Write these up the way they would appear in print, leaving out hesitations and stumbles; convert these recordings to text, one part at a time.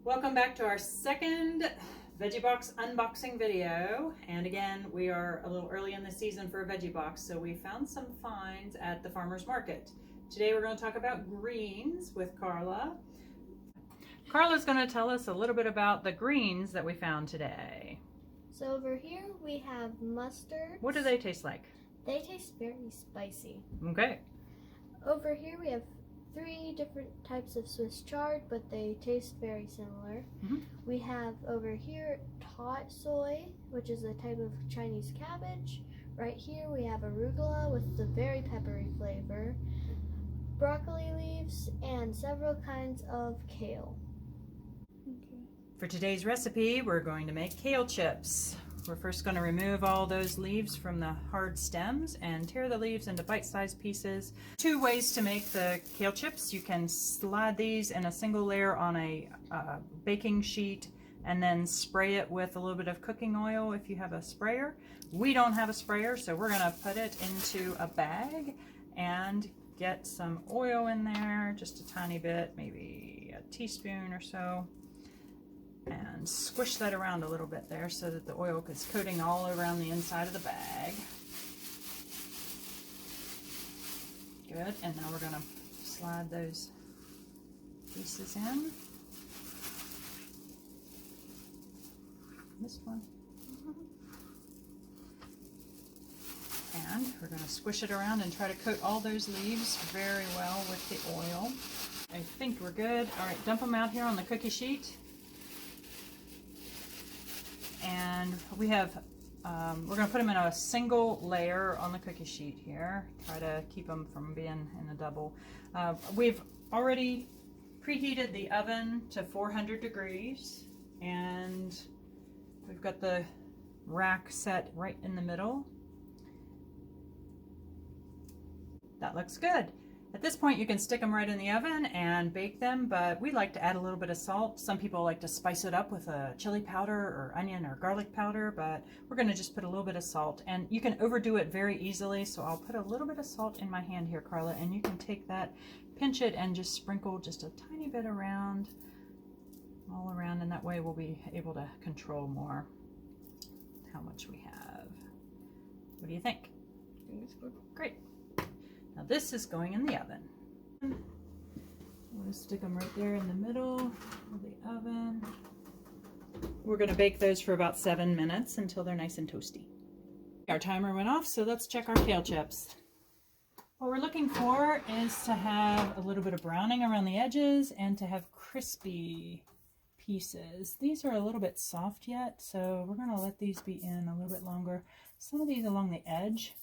Welcome back to our second Veggie Box unboxing video. And again, we are a little early in the season for a Veggie Box, so we found some finds at the farmer's market. Today we're going to talk about greens with Carla. Carla's going to tell us a little bit about the greens that we found today. So over here we have mustard. What do they taste like? They taste very spicy. Okay. Over here we have 3 different types of Swiss chard, but they taste very similar. We have over here tot soy, which is a type of Chinese cabbage. Right here we have arugula with the very peppery flavor, broccoli leaves, and several kinds of kale. For today's recipe, we're going to make kale chips. We're first going to remove all those leaves from the hard stems and tear the leaves into bite-sized pieces. 2 ways to make the kale chips. You can slide these in a single layer on a baking sheet and then spray it with a little bit of cooking oil if you have a sprayer. We don't have a sprayer, so we're going to put it into a bag and get some oil in there, just a tiny bit, maybe a teaspoon or so. And squish that around a little bit there so that the oil is coating all around the inside of the bag. Good, and now we're going to slide those pieces in. This one. And we're going to squish it around and try to coat all those leaves very well with the oil. I think we're good. All right, dump them out here on the cookie sheet. And we have, we're going to put them in a single layer on the cookie sheet here. Try to keep them from being in a double. We've already preheated the oven to 400 degrees. And we've got the rack set right in the middle. That looks good. At this point, you can stick them right in the oven and bake them, but we like to add a little bit of salt. Some people like to spice it up with a chili powder or onion or garlic powder, but we're going to just put a little bit of salt. And you can overdo it very easily, so I'll put a little bit of salt in my hand here, Carla, and you can take that, pinch it, and just sprinkle just a tiny bit around, all around, and that way we'll be able to control more how much we have. What do you think? I think it's good. Great. Now this is going in the oven. I'm going to stick them right there in the middle of the oven. We're going to bake those for about 7 minutes until they're nice and toasty. Our timer went off, so let's check our kale chips. What we're looking for is to have a little bit of browning around the edges and to have crispy pieces. These are a little bit soft yet, so we're going to let these be in a little bit longer. Some of these along the edge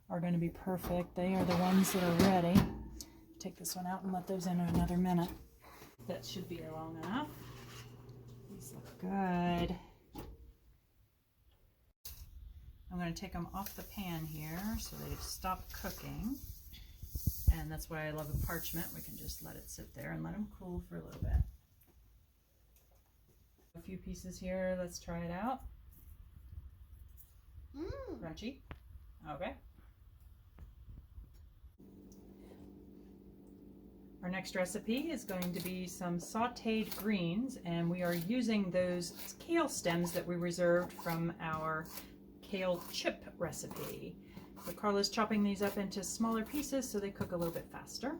are going to be perfect. They are the ones that are ready. Take this one out and let those in another minute. That should be long enough. These look good. I'm going to take them off the pan here so they stop cooking. And that's why I love a parchment. We can just let it sit there and let them cool for a little bit. A few pieces here. Let's try it out. Crunchy. Okay. Our next recipe is going to be some sauteed greens, and we are using those kale stems that we reserved from our kale chip recipe. So Carla's chopping these up into smaller pieces so they cook a little bit faster.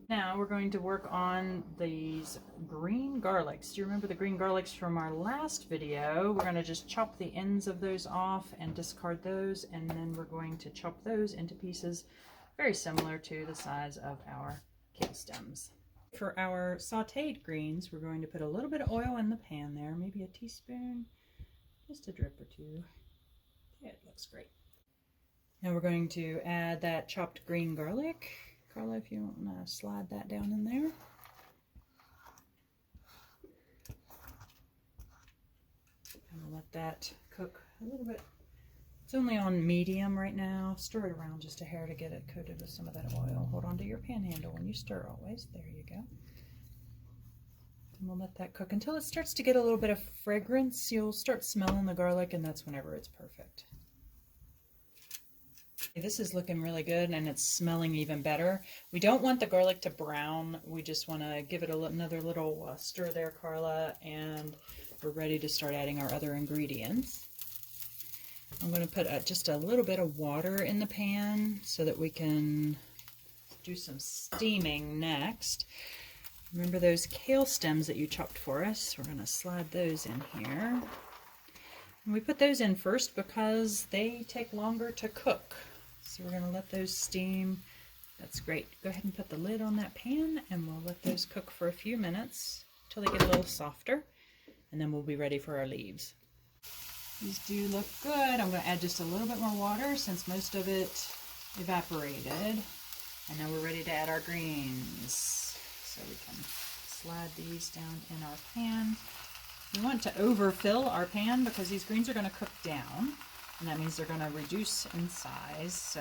Now we're going to work on these green garlics. Do you remember the green garlics from our last video? We're going to just chop the ends of those off and discard those, and then we're going to chop those into pieces very similar to the size of our kale stems. For our sauteed greens, we're going to put a little bit of oil in the pan there, maybe a teaspoon, just a drip or 2. Yeah, it looks great. Now we're going to add that chopped green garlic. Carla, if you want to slide that down in there. And we'll let that cook a little bit. It's only on medium right now. Stir it around just a hair to get it coated with some of that oil. Hold on to your pan handle when you stir always. There you go. And we'll let that cook until it starts to get a little bit of fragrance. You'll start smelling the garlic, and that's whenever it's perfect. This is looking really good and it's smelling even better. We don't want the garlic to brown. We just want to give it another little stir there, Carla, and we're ready to start adding our other ingredients. I'm going to put just a little bit of water in the pan so that we can do some steaming next. Remember those kale stems that you chopped for us? We're going to slide those in here. And we put those in first because they take longer to cook. So we're going to let those steam. That's great. Go ahead and put the lid on that pan and we'll let those cook for a few minutes until they get a little softer. And then we'll be ready for our leaves. These do look good. I'm going to add just a little bit more water since most of it evaporated. And now we're ready to add our greens. So we can slide these down in our pan. We want to overfill our pan because these greens are going to cook down. And that means they're going to reduce in size. So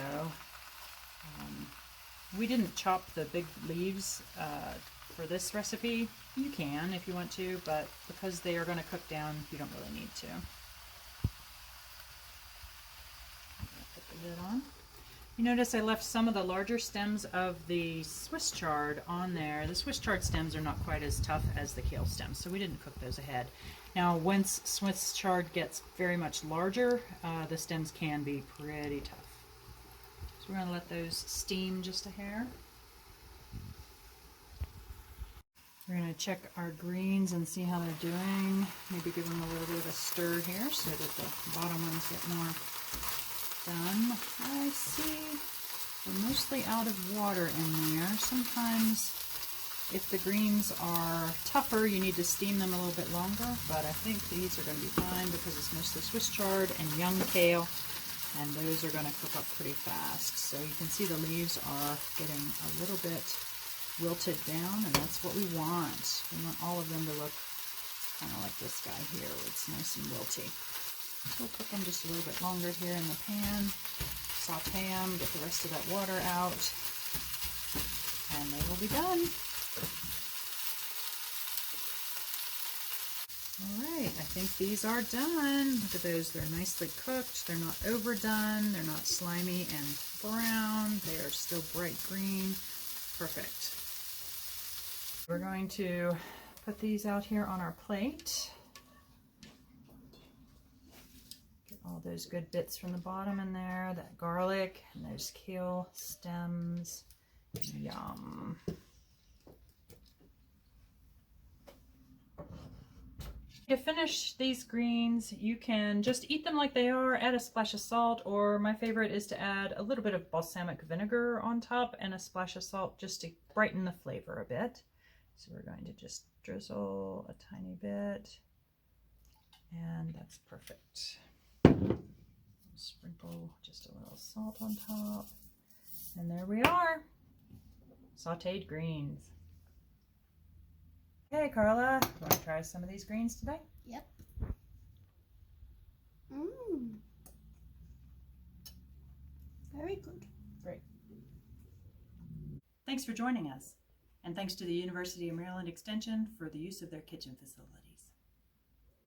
we didn't chop the big leaves for this recipe. You can if you want to, but because they are going to cook down, you don't really need to. Put the lid on. You notice I left some of the larger stems of the Swiss chard on there. The Swiss chard stems are not quite as tough as the kale stems, so we didn't cook those ahead. Now, once Swiss chard gets very much larger, the stems can be pretty tough. So we're going to let those steam just a hair. We're going to check our greens and see how they're doing. Maybe give them a little bit of a stir here so that the bottom ones get more done. I see they're mostly out of water in there. Sometimes if the greens are tougher, you need to steam them a little bit longer, but I think these are going to be fine because it's mostly Swiss chard and young kale, and those are going to cook up pretty fast. So you can see the leaves are getting a little bit wilted down, and that's what we want. We want all of them to look kind of like this guy here, where it's nice and wilty. So we'll cook them just a little bit longer here in the pan, saute them, get the rest of that water out, and they will be done. Alright, I think these are done. Look at those, they're nicely cooked, they're not overdone, they're not slimy and brown, they are still bright green. Perfect. We're going to put these out here on our plate. Get all those good bits from the bottom in there, that garlic and those kale stems. Yum. To finish these greens, you can just eat them like they are, add a splash of salt, or my favorite is to add a little bit of balsamic vinegar on top and a splash of salt just to brighten the flavor a bit. So we're going to just drizzle a tiny bit, and that's perfect. Sprinkle just a little salt on top, and there we are, sauteed greens. Hey Carla, you want to try some of these greens today? Yep. Very good. Great. Thanks for joining us, and thanks to the University of Maryland Extension for the use of their kitchen facility.